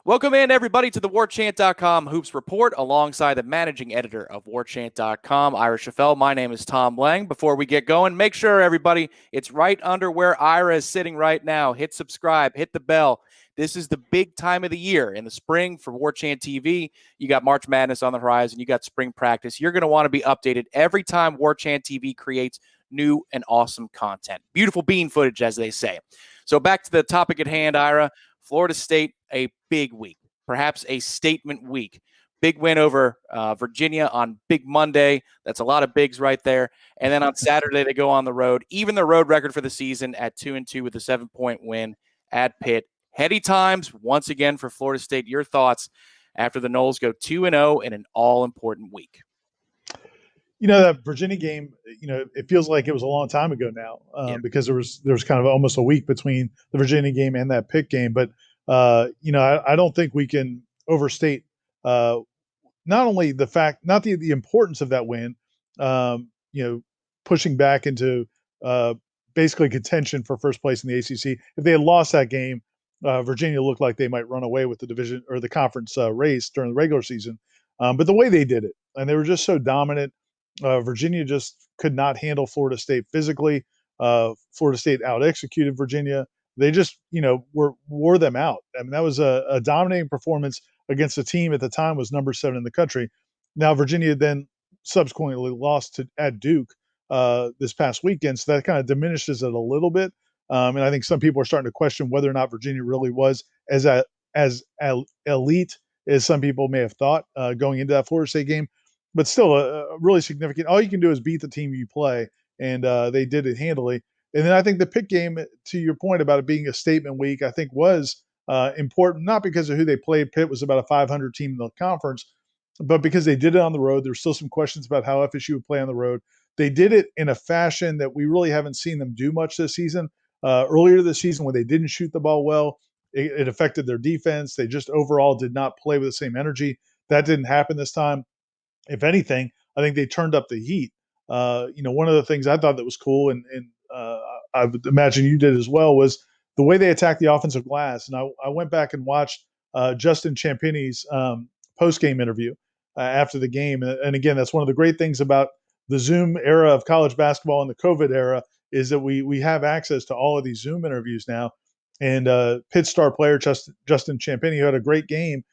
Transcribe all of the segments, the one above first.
Welcome in, everybody, to the Warchant.com Hoops Report alongside the managing editor of Warchant.com, Ira Schoffel. My name is Tom Lang. Before we get going, make sure, everybody, it's right under where Ira is sitting right now. Hit subscribe, hit the bell. This is the big time of the year in the spring for Warchant TV. You got March Madness on the horizon. You got spring practice. You're going to want to be updated every time Warchant TV creates new and awesome content. Beautiful bean footage, as they say. So back to the topic at hand, Ira. Florida State, a big week, perhaps a statement week. Big win over Virginia on Big Monday. That's a lot of bigs right there. And then on Saturday, they go on the road. Even the road record for the season at 2-2 with a 7-point win at Pitt. Heady times once again for Florida State. Your thoughts after the Noles go 2-0 in an all-important week? You know, that Virginia game, it feels like it was a long time ago now because there was kind of almost a week between the Virginia game and that Pitt game. But, I don't think we can overstate not only the fact, not the importance of that win, pushing back into basically contention for first place in the ACC. If they had lost that game, Virginia looked like they might run away with the division or the conference race during the regular season. But the way they did it, and they were just so dominant. Virginia just could not handle Florida State physically. Florida State out-executed Virginia. They just, wore them out. I mean, that was a dominating performance against a team at the time was number 7 in the country. Now, Virginia then subsequently lost at Duke this past weekend, so that kind of diminishes it a little bit. And I think some people are starting to question whether or not Virginia really was as elite as some people may have thought going into that Florida State game. But still, a really significant. All you can do is beat the team you play, and they did it handily. And then I think the Pitt game, to your point about it being a statement week, I think was important, not because of who they played. Pitt was about a 500 team in the conference, but because they did it on the road. There's still some questions about how FSU would play on the road. They did it in a fashion that we really haven't seen them do much this season. Earlier this season, when they didn't shoot the ball well, it affected their defense. They just overall did not play with the same energy. That didn't happen this time. If anything, I think they turned up the heat. One of the things I thought that was cool, and I would imagine you did as well, was the way they attacked the offensive glass. And I went back and watched Justin Champagnie's post-game interview after the game. And again, that's one of the great things about the Zoom era of college basketball and the COVID era is that we have access to all of these Zoom interviews now. And Pitt star player Justin Champagnie, who had a great game,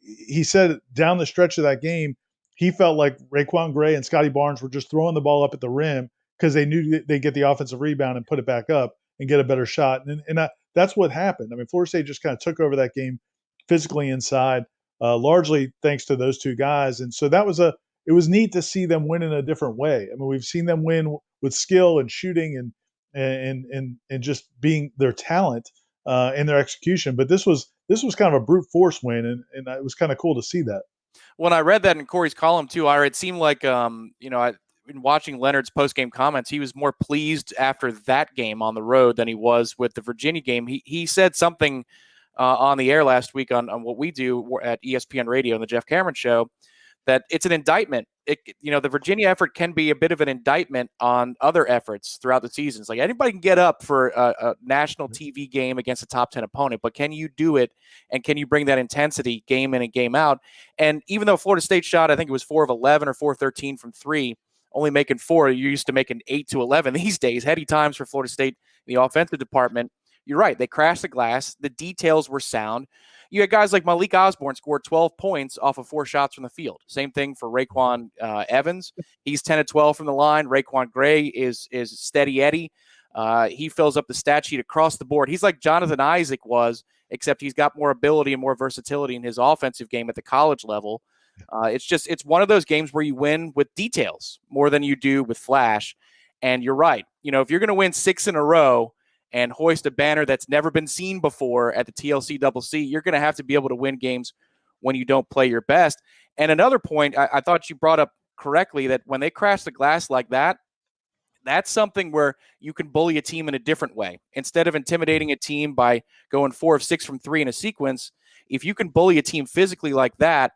he said down the stretch of that game, he felt like Raekwon Gray and Scotty Barnes were just throwing the ball up at the rim because they knew they'd get the offensive rebound and put it back up and get a better shot. And that's what happened. I mean, Florida State just kind of took over that game physically inside, largely thanks to those two guys. And so it was neat to see them win in a different way. I mean, we've seen them win with skill and shooting and just being their talent and their execution. But this was kind of a brute force win, and it was kind of cool to see that. When I read that in Corey's column too, Ira, it seemed like in watching Leonard's post-game comments, he was more pleased after that game on the road than he was with the Virginia game. He said something on the air last week on what we do at ESPN Radio and the Jeff Cameron Show, that it's an indictment. The Virginia effort can be a bit of an indictment on other efforts throughout the seasons. Like anybody can get up for a national TV game against a top 10 opponent, but can you do it? And can you bring that intensity game in and game out? And even though Florida State shot, I think it was 4 of 11 or 4-13 from 3, only making 4, you're used to making 8 to 11 these days. Heady times for Florida State in the offensive department. You're right. They crashed the glass. The details were sound. You had guys like Malik Osborne scored 12 points off of 4 shots from the field. Same thing for Raekwon Evans. He's 10 of 12 from the line. Raekwon Gray is steady Eddie. He fills up the stat sheet across the board. He's like Jonathan Isaac was, except he's got more ability and more versatility in his offensive game at the college level. It's one of those games where you win with details more than you do with flash. And you're right. If you're going to win 6 in a row and hoist a banner that's never been seen before at the TLC-CC, you're going to have to be able to win games when you don't play your best. And another point, I thought you brought up correctly, that when they crash the glass like that, that's something where you can bully a team in a different way. Instead of intimidating a team by going 4 of 6 from 3 in a sequence, if you can bully a team physically like that,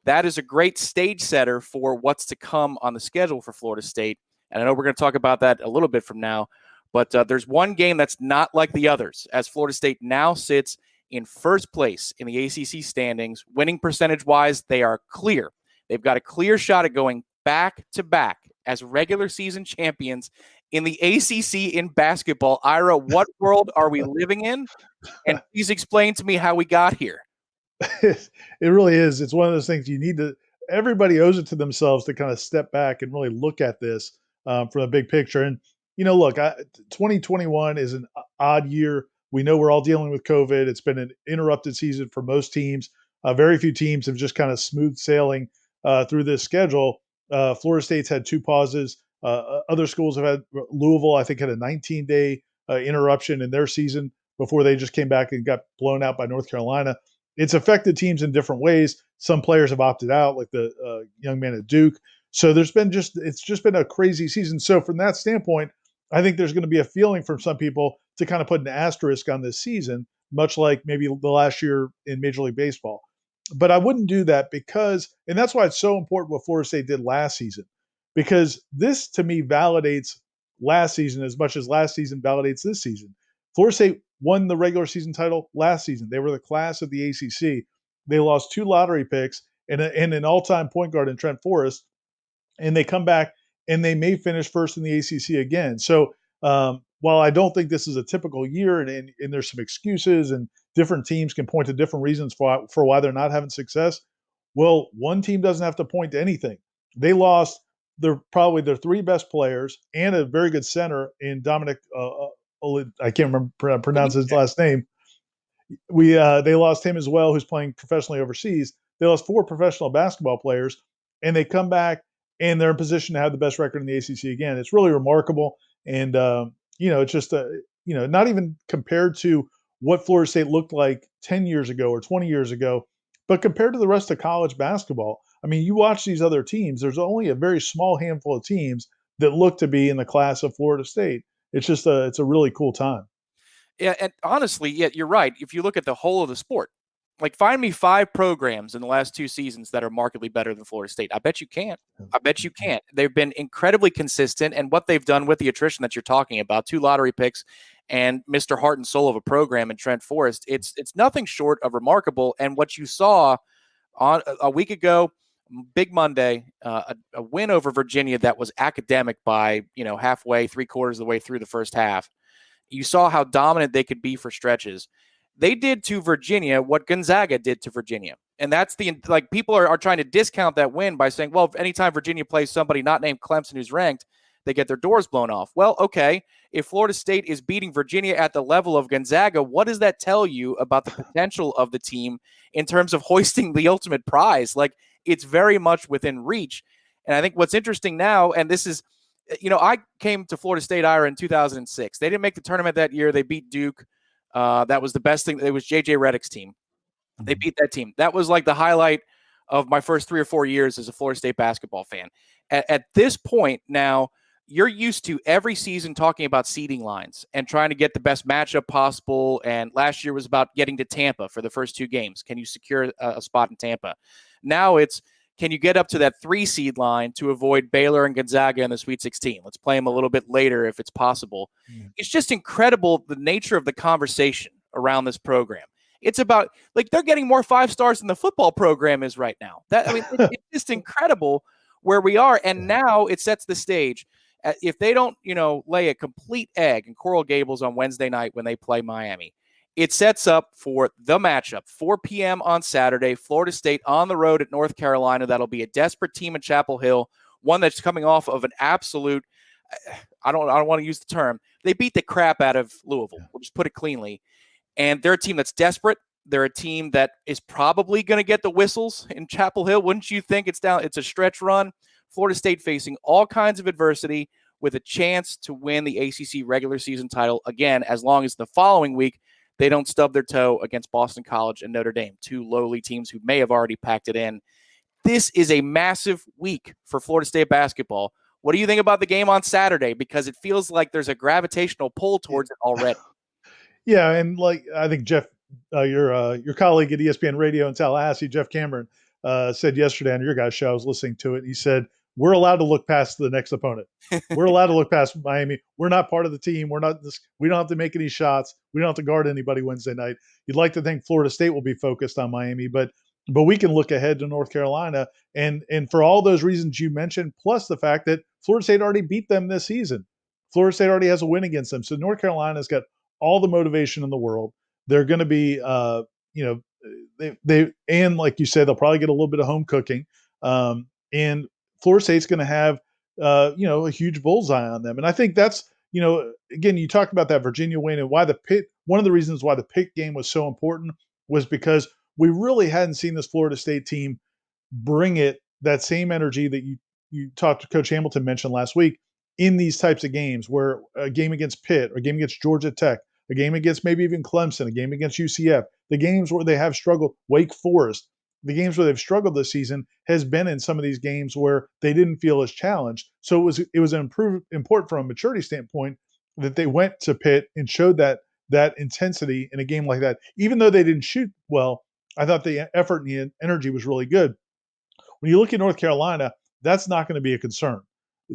that is a great stage setter for what's to come on the schedule for Florida State. And I know we're going to talk about that a little bit from now. But there's one game that's not like the others, as Florida State now sits in first place in the ACC standings. Winning percentage-wise, they are clear. They've got a clear shot at going back-to-back as regular season champions in the ACC in basketball. Ira, what world are we living in? And please explain to me how we got here. It really is. It's one of those things you need to. Everybody owes it to themselves to kind of step back and really look at this from a big picture. And look, 2021 is an odd year. We know we're all dealing with COVID. It's been an interrupted season for most teams. Very few teams have just kind of smooth sailing through this schedule. Florida State's had 2 pauses. Other schools have had. Louisville, I think, had a 19-day interruption in their season before they just came back and got blown out by North Carolina. It's affected teams in different ways. Some players have opted out, like the young man at Duke. So it's just been a crazy season. So from that standpoint, I think there's going to be a feeling from some people to kind of put an asterisk on this season, much like maybe the last year in Major League Baseball. But I wouldn't do that and that's why it's so important what Florida State did last season, because this to me validates last season as much as last season validates this season. Florida State won the regular season title last season. They were the class of the ACC. They lost 2 lottery picks and an all-time point guard in Trent Forrest, and they come back and they may finish first in the ACC again. So while I don't think this is a typical year, and there's some excuses, and different teams can point to different reasons for why they're not having success, well, one team doesn't have to point to anything. They lost probably their 3 best players and a very good center in Dominic. I can't remember pronounce his last name. They lost him as well, who's playing professionally overseas. They lost 4 professional basketball players, and they come back and they're in position to have the best record in the ACC again. It's really remarkable, and it's just not even compared to what Florida State looked like 10 years ago or 20 years ago, but compared to the rest of college basketball. I mean, you watch these other teams. There's only a very small handful of teams that look to be in the class of Florida State. It's just it's a really cool time. Yeah, and honestly, yeah, you're right. If you look at the whole of the sport, like find me 5 programs in the last 2 seasons that are markedly better than Florida State. I bet you can't. I bet you can't. They've been incredibly consistent, and what they've done with the attrition that you're talking about, 2 lottery picks and Mr. Heart and Soul of a program in Trent Forrest, it's nothing short of remarkable. And what you saw on a week ago, Big Monday, a win over Virginia that was academic by halfway, 3/4 of the way through the first half. You saw how dominant they could be for stretches. They did to Virginia what Gonzaga did to Virginia. And that's people are trying to discount that win by saying, well, if anytime Virginia plays somebody not named Clemson who's ranked, they get their doors blown off. Well, okay, if Florida State is beating Virginia at the level of Gonzaga, what does that tell you about the potential of the team in terms of hoisting the ultimate prize? Like, it's very much within reach. And I think what's interesting now, and this is, I came to Florida State, Ira, in 2006. They didn't make the tournament that year. They beat Duke. That was the best thing. It was J.J. Redick's team. They beat that team. That was like the highlight of my first 3 or 4 years as a Florida State basketball fan. At this point now, you're used to every season talking about seeding lines and trying to get the best matchup possible. And last year was about getting to Tampa for the first 2 games. Can you secure a spot in Tampa? Now it's, can you get up to that 3 seed line to avoid Baylor and Gonzaga in the Sweet 16? Let's play them a little bit later if it's possible. Yeah. It's just incredible the nature of the conversation around this program. It's about, like, they're getting more 5 stars than the football program is right now. It's just incredible where we are. And now it sets the stage. If they don't, lay a complete egg in Coral Gables on Wednesday night when they play Miami, it sets up for the matchup, 4 p.m. on Saturday, Florida State on the road at North Carolina. That'll be a desperate team in Chapel Hill, one that's coming off of an absolute, I don't want to use the term, they beat the crap out of Louisville. We'll just put it cleanly. And they're a team that's desperate. They're a team that is probably going to get the whistles in Chapel Hill. Wouldn't you think? It's a stretch run. Florida State facing all kinds of adversity with a chance to win the ACC regular season title again, as long as the following week they don't stub their toe against Boston College and Notre Dame, 2 lowly teams who may have already packed it in. This is a massive week for Florida State basketball. What do you think about the game on Saturday? Because it feels like there's a gravitational pull towards it already. Yeah, and I think Jeff, your colleague at ESPN Radio in Tallahassee, Jeff Cameron, said yesterday on your guys' show, I was listening to it, he said, we're allowed to look past the next opponent. We're allowed to look past Miami. We're not part of the team. We're not this. We don't have to make any shots. We don't have to guard anybody Wednesday night. You'd like to think Florida State will be focused on Miami, but we can look ahead to North Carolina, and for all those reasons you mentioned, plus the fact that Florida State already beat them this season. Florida State already has a win against them, so North Carolina's got all the motivation in the world. They're going to be, they and like you said, they'll probably get a little bit of home cooking, and Florida State's going to have, a huge bullseye on them. And I think that's, again, you talked about that Virginia win and why the Pitt. One of the reasons why the Pitt game was so important was because we really hadn't seen this Florida State team bring it that same energy that you talked to Coach Hamilton mentioned last week in these types of games, where a game against Pitt, or a game against Georgia Tech, a game against maybe even Clemson, a game against UCF, the games where they have struggled, Wake Forest, the games where they've struggled this season has been in some of these games where they didn't feel as challenged. So it was important from a maturity standpoint that they went to Pitt and showed that intensity in a game like that. Even though they didn't shoot well, I thought the effort and the energy was really good. When you look at North Carolina, that's not going to be a concern.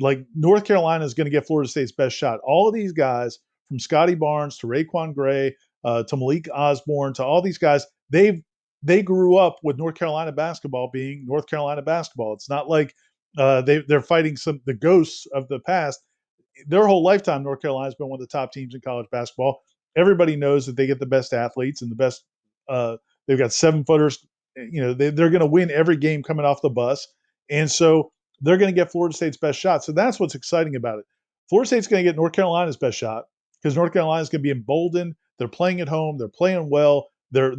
Like, North Carolina is going to get Florida State's best shot. All of these guys, from Scotty Barnes to Raekwon Gray to Malik Osborne to all these guys, they grew up with North Carolina basketball being North Carolina basketball. It's not like they're fighting the ghosts of the past. Their whole lifetime, North Carolina has been one of the top teams in college basketball. Everybody knows that they get the best athletes and the best. They've got 7-footers. They're going to win every game coming off the bus, and so they're going to get Florida State's best shot. So that's what's exciting about it. Florida State's going to get North Carolina's best shot because North Carolina is going to be emboldened. They're playing at home. They're playing well. They're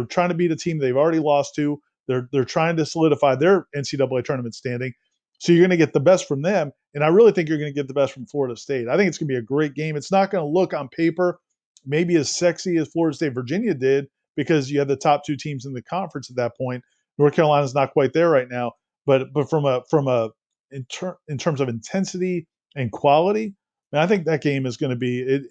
trying to beat a team they've already lost to. They're trying to solidify their NCAA tournament standing. So you're going to get the best from them, and I really think you're going to get the best from Florida State. I think it's going to be a great game. It's not going to look on paper maybe as sexy as Florida State Virginia did because you had the top two teams in the conference at that point. North Carolina's not quite there right now, but in terms of intensity and quality, I think that game is going to be it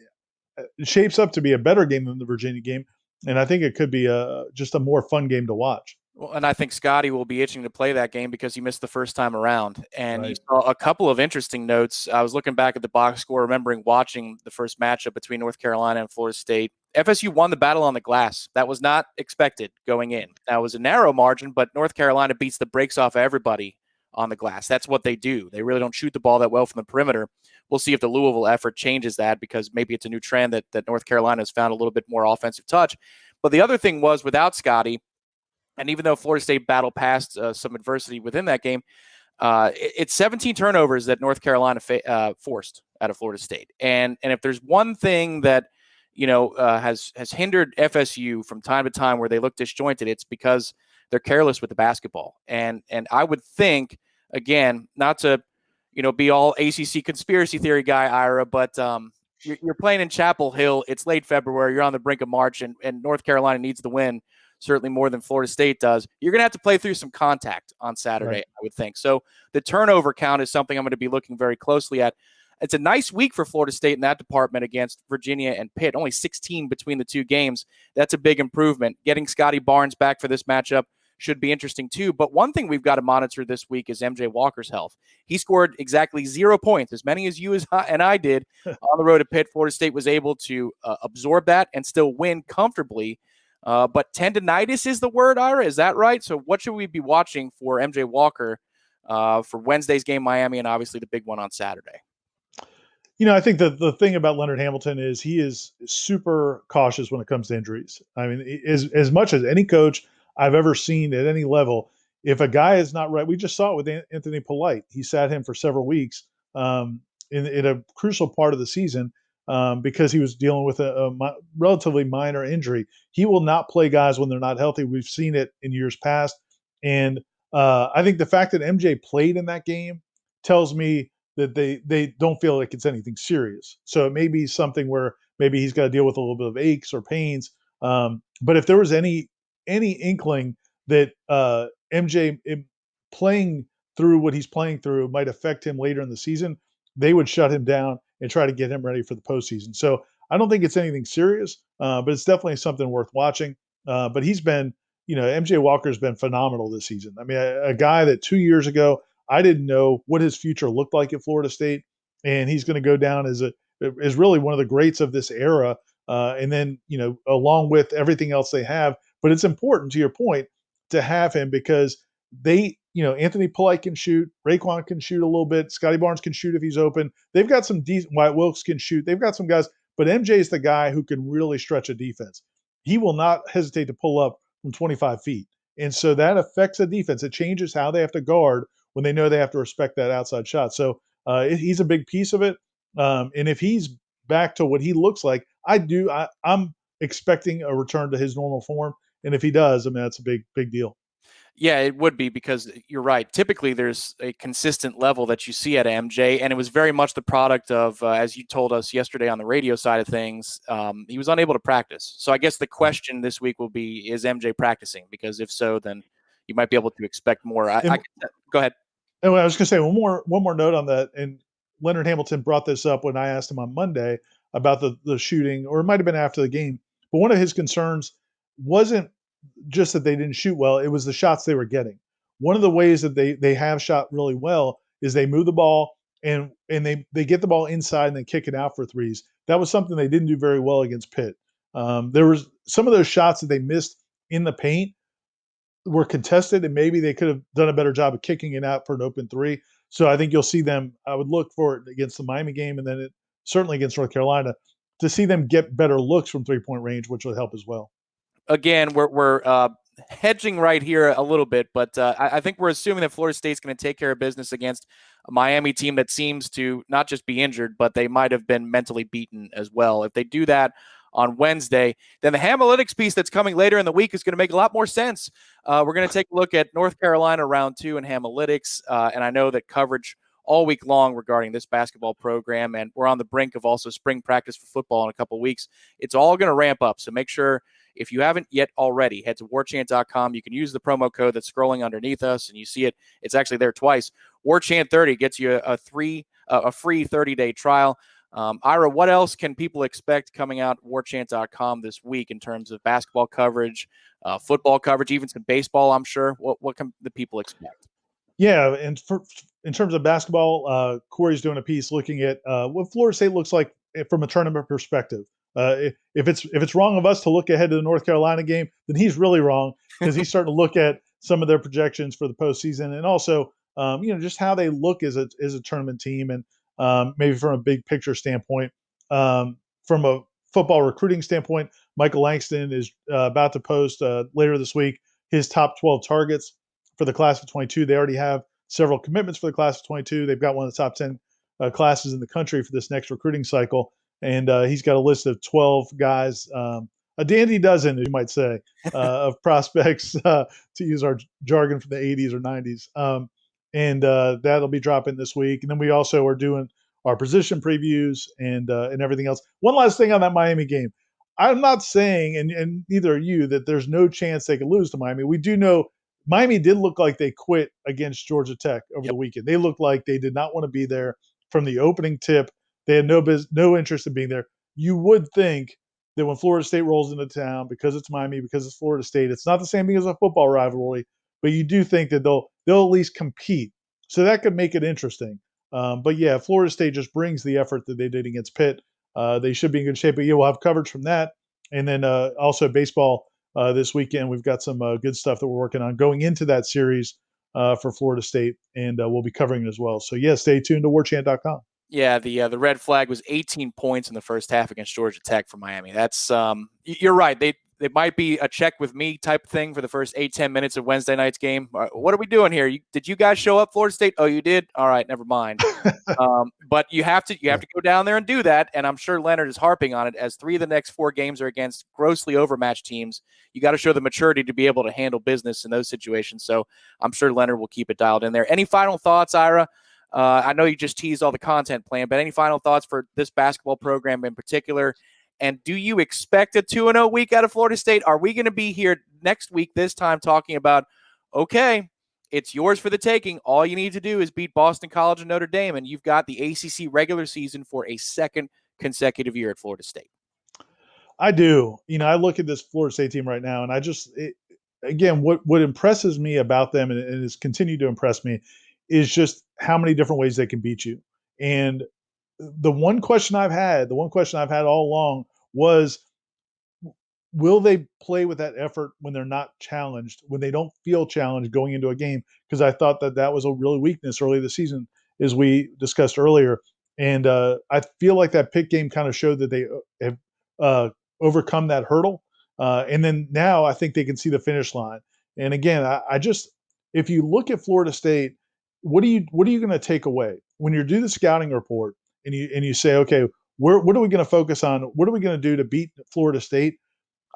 shapes up to be a better game than the Virginia game, and I think it could be just a more fun game to watch. Well, and I think Scotty will be itching to play that game because he missed the first time around. And Right. you saw a couple of interesting notes. I was looking back at the box score, remembering watching the first matchup between North Carolina and Florida State. FSU won the battle on the glass. That was not expected going in. That was a narrow margin, but North Carolina beats the brakes off of everybody on the glass. That's what they do. They really don't shoot the ball that well from the perimeter. We'll see if the Louisville effort changes that, because maybe it's a new trend that North Carolina has found a little bit more offensive touch. But the other thing was, without Scotty, and even though Florida State battled past some adversity within that game, it's 17 turnovers that North Carolina forced out of Florida State. And if there's one thing that has hindered FSU from time to time where they look disjointed, it's because they're careless with the basketball. And I would think, again, not to be all ACC conspiracy theory guy, Ira, but you're playing in Chapel Hill. It's late February. You're on the brink of March, and North Carolina needs the win, certainly more than Florida State does. You're going to have to play through some contact on Saturday, right, I would think. So the turnover count is something I'm going to be looking very closely at. It's a nice week for Florida State in that department against Virginia and Pitt. Only 16 between the two games. That's a big improvement. Getting Scotty Barnes back for this matchup should be interesting too. But one thing we've got to monitor this week is MJ Walker's health. He scored exactly 0 points, as many as you and I did on the road at Pitt. Florida State was able to absorb that and still win comfortably. But tendinitis is the word, Ira. Is that right? So what should we be watching for MJ Walker for Wednesday's game, Miami, and obviously the big one on Saturday? I think the thing about Leonard Hamilton is he is super cautious when it comes to injuries. I mean, as much as any coach I've ever seen at any level, if a guy is not right, we just saw it with Anthony Polite. He sat him for several weeks in a crucial part of the season because he was dealing with a relatively minor injury. He will not play guys when they're not healthy. We've seen it in years past. And I think the fact that MJ played in that game tells me that they don't feel like it's anything serious. So it may be something where maybe he's got to deal with a little bit of aches or pains. But if there was any inkling that MJ playing through what he's playing through might affect him later in the season, they would shut him down and try to get him ready for the postseason. So I don't think it's anything serious, but it's definitely something worth watching. But he's been, MJ Walker's been phenomenal this season. I mean, a guy that 2 years ago I didn't know what his future looked like at Florida State, and he's going to go down as really one of the greats of this era. And then, along with everything else they have, but it's important to your point to have him because Anthony Polite can shoot, Raekwon can shoot a little bit, Scotty Barnes can shoot if he's open. They've got some decent, Wyatt Wilkes can shoot. They've got some guys, but MJ is the guy who can really stretch a defense. He will not hesitate to pull up from 25 feet. And so that affects the defense. It changes how they have to guard when they know they have to respect that outside shot. So he's a big piece of it. And if he's back to what he looks like, I'm expecting a return to his normal form. And if he does, I mean, that's a big, big deal. Yeah, it would be because you're right. Typically, there's a consistent level that you see at MJ, and it was very much the product of, as you told us yesterday on the radio side of things, he was unable to practice. So I guess the question this week will be, is MJ practicing? Because if so, then you might be able to expect more. Go ahead. And I was going to say one more note on that. And Leonard Hamilton brought this up when I asked him on Monday about the shooting, or it might have been after the game. But one of his concerns wasn't just that they didn't shoot well; it was the shots they were getting. One of the ways that they have shot really well is they move the ball and they get the ball inside and then kick it out for threes. That was something they didn't do very well against Pitt. There was some of those shots that they missed in the paint were contested, and maybe they could have done a better job of kicking it out for an open three. So I think you'll see them. I would look for it against the Miami game, and then certainly against North Carolina to see them get better looks from 3-point range, which would help as well. Again, we're hedging right here a little bit, but I think we're assuming that Florida State's going to take care of business against a Miami team that seems to not just be injured, but they might have been mentally beaten as well. If they do that on Wednesday, then the Hamalytics piece that's coming later in the week is going to make a lot more sense. We're going to take a look at North Carolina round 2 in Hamalytics, and I know that coverage all week long regarding this basketball program, and we're on the brink of also spring practice for football in a couple of weeks. It's all going to ramp up, so make sure if you haven't yet already, head to warchant.com. You can use the promo code that's scrolling underneath us, and you see it. It's actually there twice. Warchant 30 gets you a free 30-day trial. Ira, what else can people expect coming out warchant.com this week in terms of basketball coverage, football coverage, even some baseball, I'm sure? What can the people expect? Yeah, and in terms of basketball, Corey's doing a piece looking at what Florida State looks like from a tournament perspective. If it's wrong of us to look ahead to the North Carolina game, then he's really wrong because he's starting to look at some of their projections for the postseason and also just how they look as a tournament team and maybe from a big picture standpoint. From a football recruiting standpoint, Michael Langston is about to post later this week his top 12 targets for the class of 22. They already have several commitments for the class of 22. They've got one of the top 10 classes in the country for this next recruiting cycle. And he's got a list of 12 guys, a dandy dozen, as you might say, of prospects, to use our jargon from the 80s or 90s. And that'll be dropping this week. And then we also are doing our position previews and everything else. One last thing on that Miami game. I'm not saying, and neither are you, that there's no chance they could lose to Miami. We do know Miami did look like they quit against Georgia Tech over the weekend. They looked like they did not want to be there from the opening tip. They had no interest in being there. You would think that when Florida State rolls into town, because it's Miami, because it's Florida State, it's not the same thing as a football rivalry, but you do think that they'll at least compete. So that could make it interesting. But yeah, Florida State just brings the effort that they did against Pitt. They should be in good shape. But yeah, we'll have coverage from that. And then also baseball this weekend. We've got some good stuff that we're working on going into that series for Florida State, and we'll be covering it as well. So yeah, stay tuned to warchant.com. Yeah, the red flag was 18 points in the first half against Georgia Tech for Miami. That's you're right. It might be a check with me type thing for the first 8-10 minutes of Wednesday night's game. What are we doing here? Did you guys show up, Florida State? Oh, you did? All right, never mind. But you have to go down there and do that, and I'm sure Leonard is harping on it as 3 of the next 4 games are against grossly overmatched teams. You got to show the maturity to be able to handle business in those situations. So I'm sure Leonard will keep it dialed in there. Any final thoughts, Ira? I know you just teased all the content plan, but any final thoughts for this basketball program in particular? And do you expect a 2-0 week out of Florida State? Are we going to be here next week, this time, talking about, okay, it's yours for the taking. All you need to do is beat Boston College and Notre Dame, and you've got the ACC regular season for a second consecutive year at Florida State. I do. I look at this Florida State team right now, and again, what impresses me about them and has continued to impress me is just how many different ways they can beat you. And the one question I've had all along was, will they play with that effort when they're not challenged, when they don't feel challenged going into a game? Because I thought that was a real weakness early this season, as we discussed earlier. And I feel like that Pitt game kind of showed that they have overcome that hurdle. And then now I think they can see the finish line. And again, I just, if you look at Florida State, what are you going to take away when you do the scouting report and you say, okay, what are we going to focus on? What are we going to do to beat Florida State?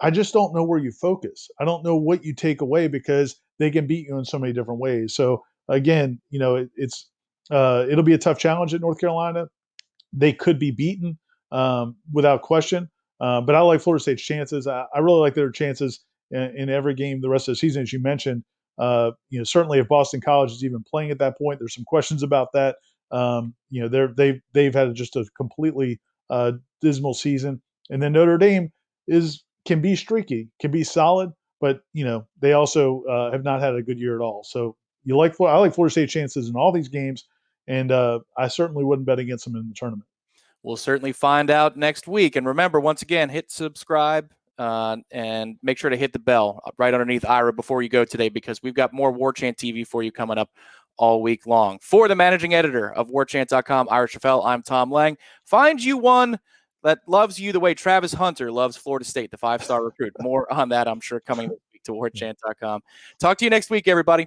I just don't know where you focus. I don't know what you take away because they can beat you in so many different ways. So again, it'll be a tough challenge at North Carolina. They could be beaten without question. But I like Florida State's chances. I really like their chances in every game the rest of the season, as you mentioned. Certainly if Boston College is even playing at that point, there's some questions about that. They've had just a completely dismal season, and then Notre Dame can be streaky, can be solid, but they also have not had a good year at all. So I like Florida State chances in all these games, and I certainly wouldn't bet against them in the tournament. We'll certainly find out next week. And remember, once again, hit subscribe and make sure to hit the bell right underneath Ira before you go today, because we've got more Warchant TV for you coming up all week long. For the managing editor of Warchant.com, Ira Schoffel, I'm Tom Lang. Find you one that loves you the way Travis Hunter loves Florida State, the 5-star recruit. More on that, I'm sure, coming this week to Warchant.com. Talk to you next week, everybody.